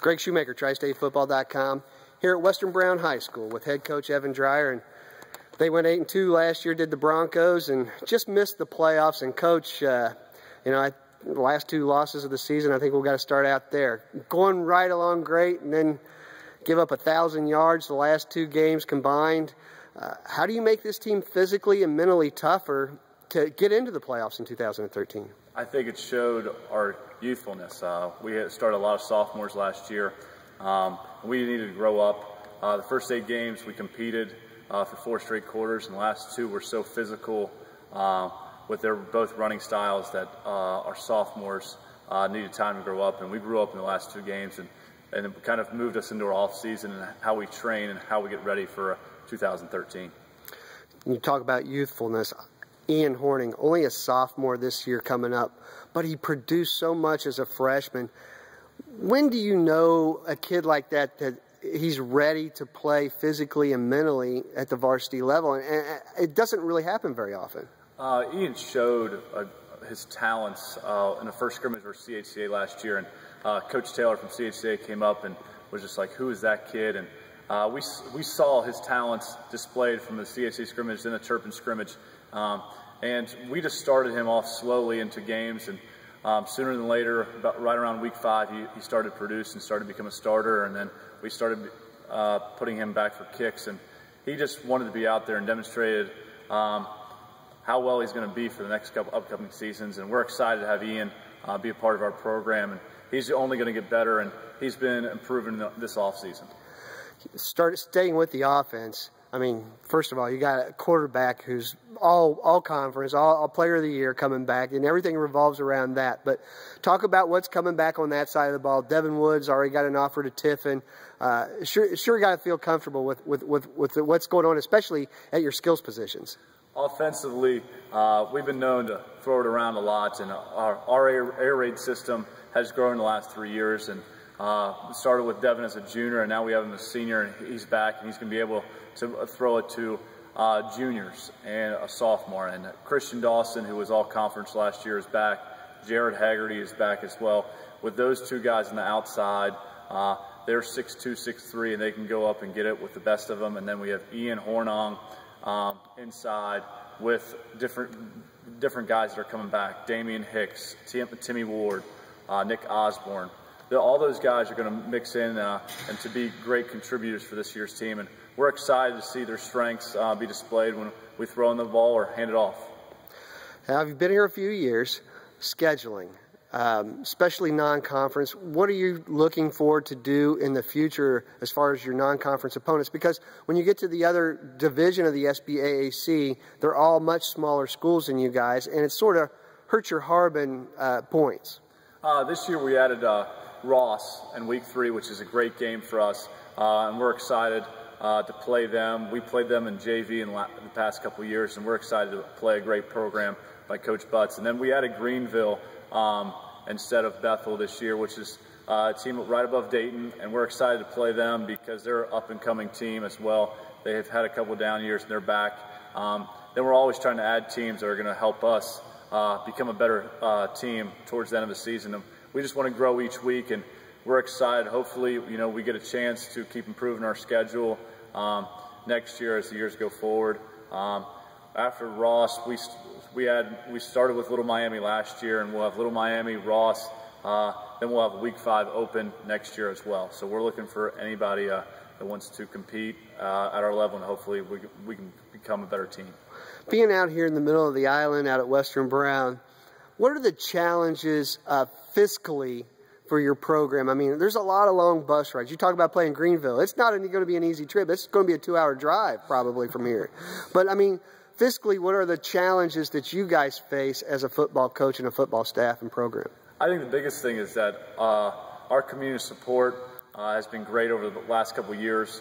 Greg Shoemaker, TriStateFootball.com, here at Western Brown High School with head coach Evan Dreyer. And they went 8-2 last year, did the Broncos, and just missed the playoffs. And Coach, the last two losses of the season, I think we've got to start out there. Going right along great, and then give up 1,000 yards the last two games combined. How do you make this team physically and mentally tougher to get into the playoffs in 2013? I think it showed our youthfulness. We had started a lot of sophomores last year. We needed to grow up. The first 8 games we competed for 4 straight quarters, and the last 2 were so physical with their both running styles that our sophomores needed time to grow up, and we grew up in the last 2 games, and it kind of moved us into our off season and how we train and how we get ready for 2013. You talk about youthfulness. Ian Horning, only a sophomore this year coming up, but he produced so much as a freshman. When do you know a kid like that he's ready to play physically and mentally at the varsity level? And it doesn't really happen very often. Ian showed his talents in the first scrimmage versus CHCA last year, and Coach Taylor from CHCA came up and was just like, "Who is that kid?" And we saw his talents displayed from the CHCA scrimmage and the Turpin scrimmage, and we just started him off slowly into games, and sooner than later, right around week 5, he started to produce and started to become a starter, and then we started putting him back for kicks, and he just wanted to be out there and demonstrated how well he's going to be for the next couple upcoming seasons. And we're excited to have Ian be a part of our program, and he's only going to get better, and he's been improving this offseason. Staying with the offense, I mean, first of all, you got a quarterback who's all conference, all player of the year coming back, and everything revolves around that. But talk about what's coming back on that side of the ball. Devin Woods already got an offer to Tiffin. Sure got to feel comfortable with what's going on, especially at your skills positions. Offensively, we've been known to throw it around a lot, and our air raid system has grown in the last 3 years. And started with Devin as a junior, and now we have him as a senior, and he's back, and he's going to be able to throw it to juniors and a sophomore. And Christian Dawson, who was all conference last year, is back. Jared Haggerty is back as well. With those 2 guys on the outside, they're 6'2", 6'3", and they can go up and get it with the best of them. And then we have Ian Hornong inside with different guys that are coming back. Damian Hicks, Timmy Ward, Nick Osborne. All those guys are going to mix in and to be great contributors for this year's team. And we're excited to see their strengths be displayed when we throw in the ball or hand it off. Now, you've been here a few years. Scheduling, especially non-conference, what are you looking forward to do in the future as far as your non-conference opponents? Because when you get to the other division of the SBAAC, they're all much smaller schools than you guys, and it sort of hurts your Harbin points. This year we added Ross in week 3, which is a great game for us, and we're excited to play them. We played them in JV in the past couple of years, and we're excited to play a great program by Coach Butts. And then we added Greenville instead of Bethel this year, which is a team right above Dayton, and we're excited to play them because they're an up-and-coming team as well. They have had a couple down years, and they're back. Then we're always trying to add teams that are going to help us become a better team towards the end of the season. And we just want to grow each week, and we're excited. Hopefully, we get a chance to keep improving our schedule next year as the years go forward. After Ross, we started with Little Miami last year, and we'll have Little Miami, Ross, then we'll have week 5 open next year as well. So we're looking for anybody that wants to compete at our level, and hopefully we can become a better team. Being out here in the middle of the island, out at Western Brown, what are the challenges fiscally for your program? I mean, there's a lot of long bus rides. You talk about playing Greenville. It's not going to be an easy trip. It's going to be a 2-hour drive probably from here. But, I mean, fiscally, what are the challenges that you guys face as a football coach and a football staff and program? I think the biggest thing is that our community support has been great over the last couple of years.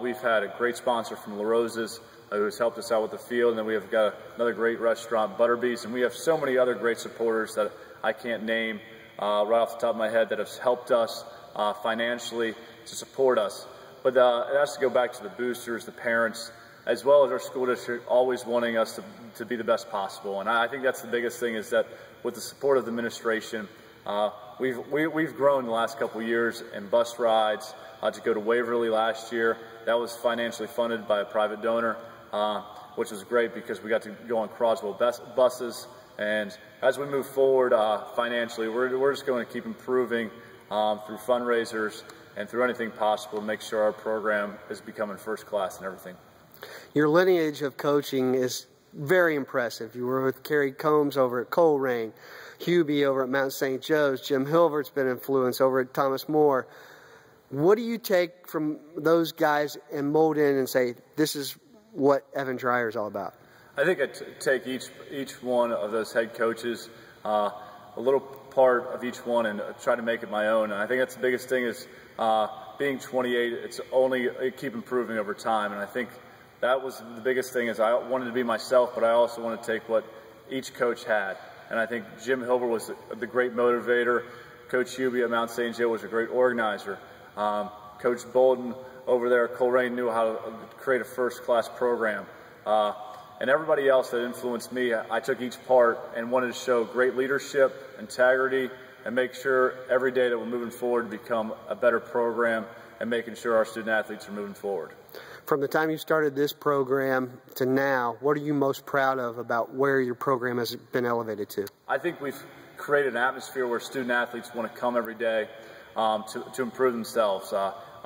We've had a great sponsor from La Rosa's who has helped us out with the field, and then we have got another great restaurant, Butterbees, and we have so many other great supporters that I can't name right off the top of my head that have helped us financially to support us. But it has to go back to the boosters, the parents, as well as our school district always wanting us to be the best possible. And I think that's the biggest thing, is that with the support of the administration, we've grown the last couple of years in bus rides to go to Waverly last year. That was financially funded by a private donor, which was great because we got to go on Croswell buses. And as we move forward financially, we're just going to keep improving through fundraisers and through anything possible to make sure our program is becoming first class and everything. Your lineage of coaching is very impressive. You were with Kerry Combs over at Colerain, Hubie over at Mount St. Joe's, Jim Hilvert's been influenced over at Thomas More. What do you take from those guys and mold in and say, this is what Evan Dreyer is all about? I think I take each one of those head coaches, a little part of each one, and try to make it my own. And I think that's the biggest thing is being 28, it's only keep improving over time. And I think that was the biggest thing is I wanted to be myself, but I also wanted to take what each coach had. And I think Jim Hilbert was the great motivator. Coach Hubie at Mount St. Joe was a great organizer. Coach Bolden over there at Colerain knew how to create a first-class program. And everybody else that influenced me, I took each part and wanted to show great leadership, integrity, and make sure every day that we're moving forward to become a better program and making sure our student athletes are moving forward. From the time you started this program to now, what are you most proud of about where your program has been elevated to? I think we've created an atmosphere where student athletes want to come every day to improve themselves.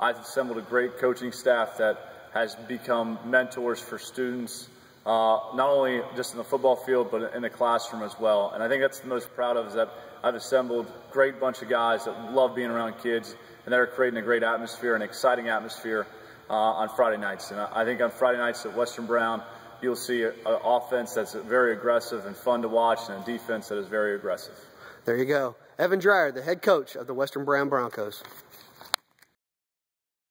I've assembled a great coaching staff that has become mentors for students, not only just in the football field, but in the classroom as well. And I think that's the most proud of is that I've assembled a great bunch of guys that love being around kids, and they're creating a great atmosphere, an exciting atmosphere on Friday nights. And I think on Friday nights at Western Brown, you'll see an offense that's very aggressive and fun to watch, and a defense that is very aggressive. There you go. Evan Dreyer, the head coach of the Western Brown Broncos.